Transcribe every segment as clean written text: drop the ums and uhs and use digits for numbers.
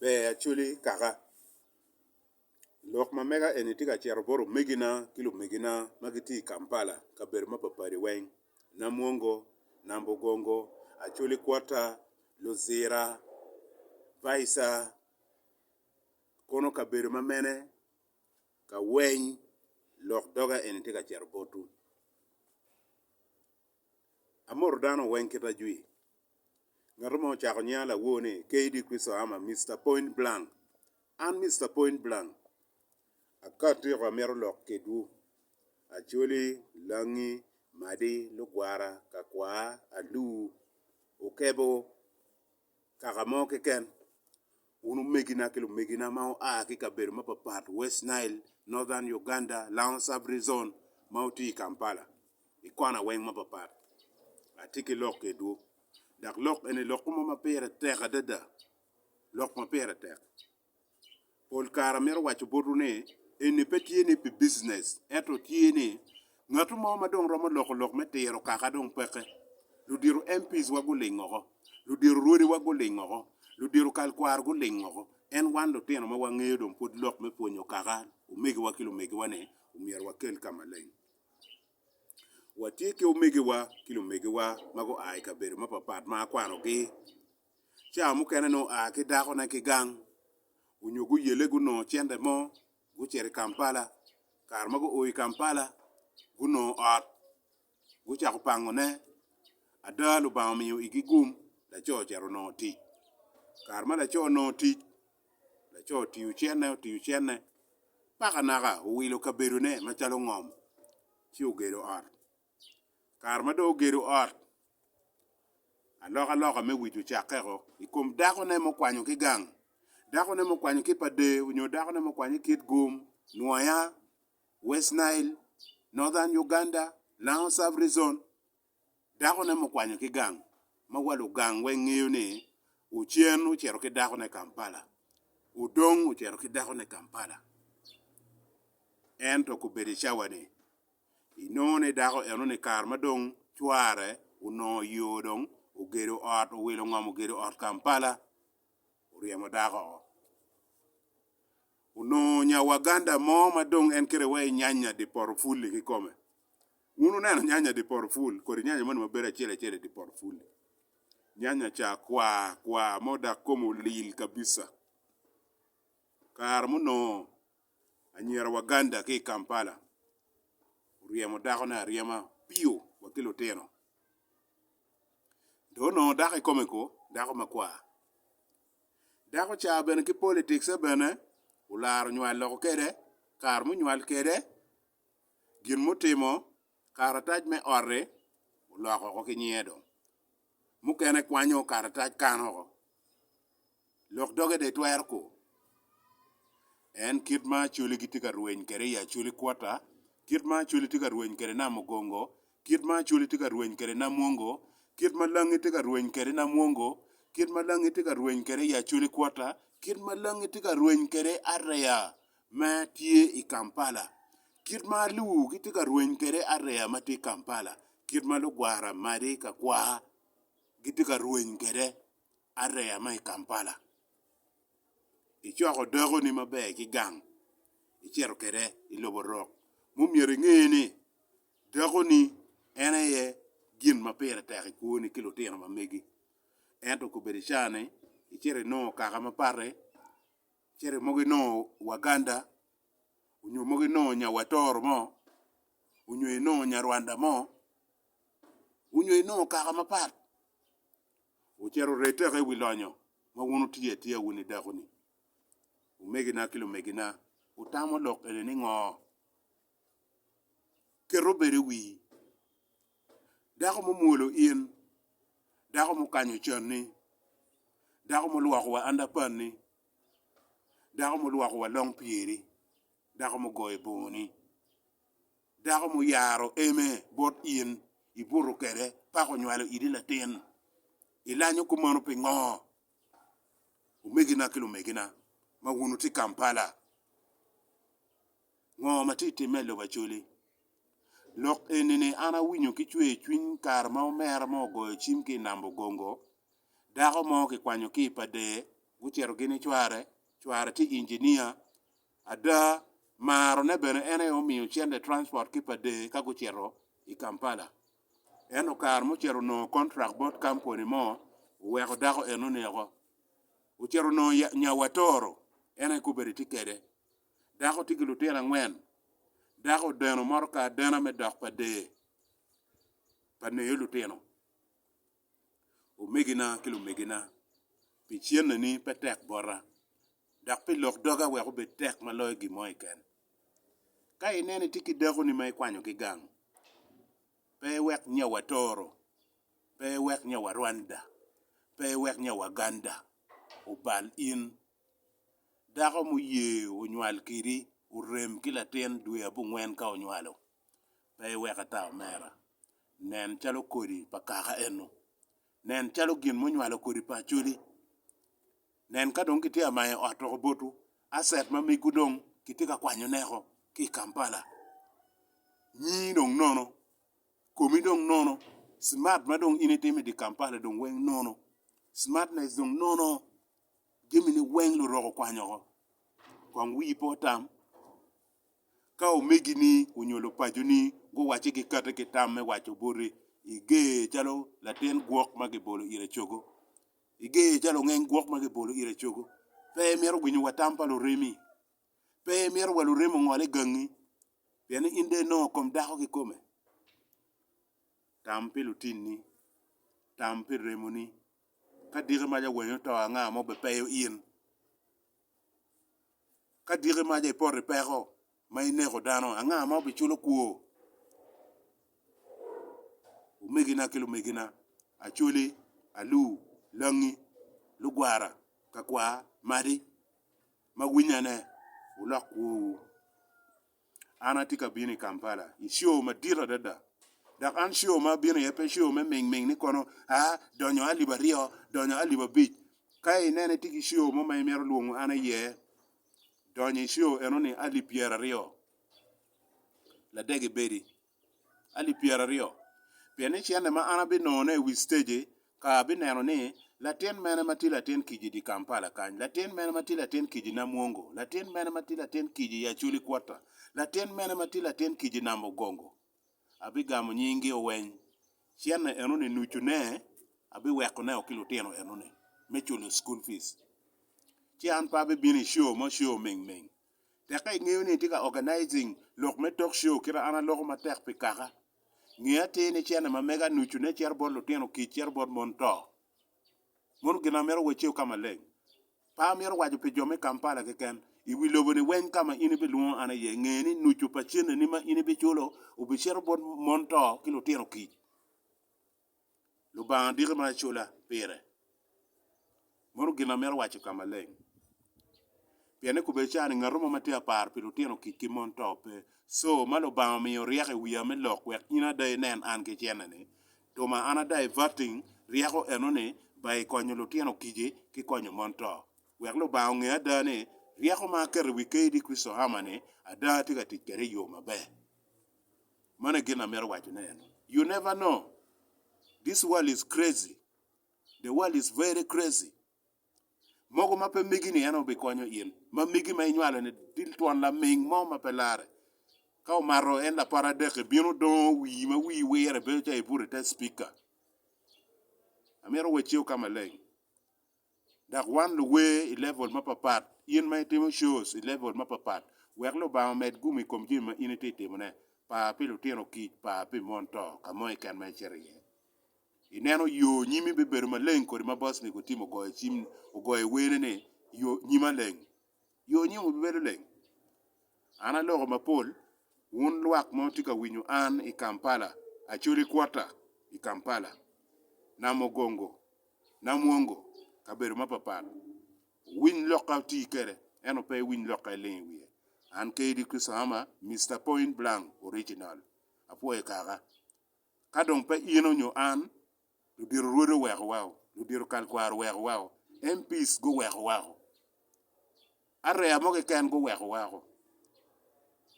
be ACHOLI kaka lok mamega enitika chero boro megina kilo megina magiti Kampala kaber mapapari weng namuongo nambogongo ACHOLI kwata lozira vaisa kono kaber mamene ka weng lok doga enitika chero botu amor dano weng kita jui ngarumo chako nyala wone KRISTO ama Mr. Point Blank and Mr. Point Blank akati kwa mero lok kedu ACHOLI langi madi lugwara kakwa alu ukebo kakamo keken unu megina kilo megina mau kikaberu mapapat West Nile Northern Uganda Lounge Sub-Region mauti Kampala ikwana weng mapapat atiki lok kedu dak lok ene lok mo mapere teka dada lok mapere teka pol kara mero wacho bodu ne ene petie ne pi business eto tiene ngatu mo madong romo lok metero kaka dong peke ludiru MPs wagulingo ludiru ruodi wagulingo ludiru kalkwar gulingo en wan lo teno ma wangeyo dong pod lok me ponyo kaka umegi wakilo megi wane umier wakel kama leng watike umegi wa kilo megi wa mago ai kaberu mapapat ma kwano gi cha mukene no ki dako na kigang unyugu yele guno chende mo guchere Kampala karmago oi Kampala guno ot guchako pangone adalu bamiyo igigum la cho chero no ti karma la cho no ti la cho tiu chene paka naga uwilo kaberu ne machalo ngom chi ugero ot karma do ugero ot aloka me witu chakero ikum dako ne mo kwanyo kigang dako ne mo kwanyo kipade unyo dako ne mo kwanyo kit gum nuaya West Nile Northern Uganda Lounge Sub-Region dako ne mo kwanyo kigang mawalo gang wengiyo ne uchien uchero kidako ne Kampala udong uchero kidako ne Kampala ento kubedi chawane inone dako eno ne karma dong chware uno yodong ugero ot uwilo ngam ugero ot Kampala uriemo dako uno nya Waganda mo madong en kere we nyanya di porfuli kikome unu neno nyanya di porful kori nyanya mano mabera chele di porful nyanya cha kwa moda komo lil kabisa kar muno anyera Waganda ki Kampala uriemo dako na riema pio wakilo teno dono dako komeko dako makwa dako cha bene ki politics bene ular nywal loko kede kar mu nywal kede gin mutimo karataj me orre uloko ko kinyedo mukene kwanyo karataj kano lok doge de twer ko en kitma chuli gitika rueny kere ya chuli kwata kitma chuli tika rueny kere na mogongo kitma chuli tika rueny kere na muongo kitma langi tika rueny kere na muongo kitma langi tika rueny kere ya chuli kwata kitma langi tika rueny kere arreya ma tie I Kampala kitma lu gitika rueny kere arreya ma tie Kampala kitma lu gwara mari ka kwa gitika rueny kere arreya ma I Kampala ichoko dogo ni mabe kigang ichero kere ilobo rock mumiere ngeni dogo ni enaye gin mapere tek kuoni kilo teno mamegi ento kubedi chane ichere no kaka mapare chere mogi no Waganda unyo mogi no Nyawator mo unyo no Nyarwanda mo unyo no kaka mapar uchero rete ke wilonyo mawunu tie wuni dako ni umegina kilo megina utamo lok ele ni ngo kero bere wi dako mo muolo in dako mo kanyo chonni dako mo luwako wa andapan ni dako mo luwako wa long pieri dako mo goye boni dako mo yaro eme bot in iburu kere pako nywalo idi latin ilanyo kumano pe ngo umegina kilo megina mawunu ti Kampala ngo matiti melo bachuli lok enene ana winyo kichwe chwin kar ma omer mo goyo chim ki nambo gongo dako mo ki kwanyo ki pade guchero gini chware ti engineer ada maro ne bene ene omiyo chende transport kipade ka guchero i Kampala eno kar mochero no contract board company mo weko dako eno nego uchero no nyawatoro ene kuberi tikede dako tigilu tela ngwen dako deno moro ka dena me dok pade pane yelu teno o megina kilo megina pichien ni petek bora dak pe lok doga weko betek maloy gimoy ken ka inene tiki dako ni mai kwanyo ki gang pe wek nyawatoro pe wek nyawarwanda pe wek nyawaganda ubal in dako mu ye onywal kiri urem kila ten dwe abu ngwen ka onywalo pe wek ata mera nen chalo kodi pakaka eno nen chalo gin monywalo kodi pa chuli nen ka dong kitia mae otoko botu aset ma migudong kitika kwanyo neko ki Kampala nyi dong nono komi dong nono smart ma dong initimi di Kampala dong weng nono smartness dong nono gemini weng lo roko kwanyo ko kong wi potam ka omegini unyolo pajuni go wache ki kata ki tam me wacho bori ige chalo laten guok ma gibolo ire chogo ige chalo ngeng guok ma gibolo ire chogo pe miero gwinyo watampa lo remi pe miero walo remo ngwale gangi piani inde no kom dako ki kome tampi lutinni tampi remoni ka dire maja wenyo to anga mo be peyo in ka dire maja ipore pego ma inego dano anga mo be chulo kuo umegina kilo megina acholi alu langi lugwara kakwa madi mawinyane ulaku ana tika bini Kampala isio madira dada dak an sio ma bini yepe sio me meng ni kono donyo alibario donyo alibabich kai nene tiki sio mo mai mero luongo ana ye donyo sio enoni ali piera rio la dege bedi ali piera rio piani chiende ma ana bi none wi stage ka bi neno ni latin mene mati latin kiji di Kampala kany latin mene mati latin kiji na mwongo latin mene mati latin kiji ya chuli kwata latin mene mati latin kiji na mogongo abi gamo nyingi oweny chiende enoni nuchune abi weko ne okilo tino enoni me chulo school fees chian pa bi bini show mo show meng teka ing'eyo ni tika organizing lok me talk show kira ana loko matek pikaka ng'eya tini chiene ma mega nuchune chier bod lutino ki chier bod monto mon gina mero weche kama leng pa mero wajo pe jome Kampala keken iwilobo ni wen kama ini bi luon ana ye ngeni nuchu pa chiene ni ma ini bi chulo ubi chier bod monto ki lutino ki lu ba dire ma chula pere mon gina mero wacho kama leng piane ku be chani ngarumo matia par pi lutino ki monto pe so malo ba mi riake wiya me lok wek ina dai nen an ke chiene ni to ma ana dai voting riako enone bai konyo lutino kije ki konyo monto wek lo ba nge adane riako ma ker wi KD Kristo hamane ada tiga tikere yo mabe mane gina mer wacho ne you never know this world is crazy the world is very crazy mogo mape migi ni ano be konyo in ma migi ma inywalo ne dil tuan la ming mo mapelare ka o maro en la paradeke bino don wi ma wi were be ja ibure te speaker amero wechiu kama leng dak one the way level mapapat in my team shows level mapapat werlo ba med gumi kom jima inite temone pa pilo tino ki pa pi monto kamoy kan ma cherie ineno yo nyimi be ber maleng kod ma boss ni ko timo goye chim goye wene ne yo nyima leng yo nyimu be ber leng ana logo mapol un luak mo tika winyu an i Kampala achuri kwata i Kampala na mogongo na mwongo kaberu mapapat win loka ti kere eno pe win loka leng wie an KD Kristo ama Mr. Point Blank original apoe kaga kadong pe ino nyo an lu diru ruodo weko wao lu diru kalkwar weko wao MPs go weko wao are amoge ken go weko wao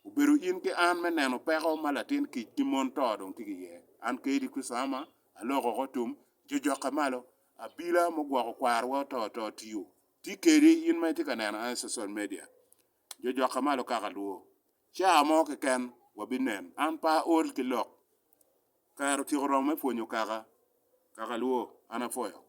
uberu in ke an meneno peko malatin ki monto dong tigi ye an KD Kristo ama alogo gotum jojo kamalo abila mo gwa kwar wa to tiyo ti kedi in mai ti kanena an social media jo kamalo kaka luo cha mo ke ken wabinen an pa ol ki lok karo ti ro me fonyo kaka luo ana foyo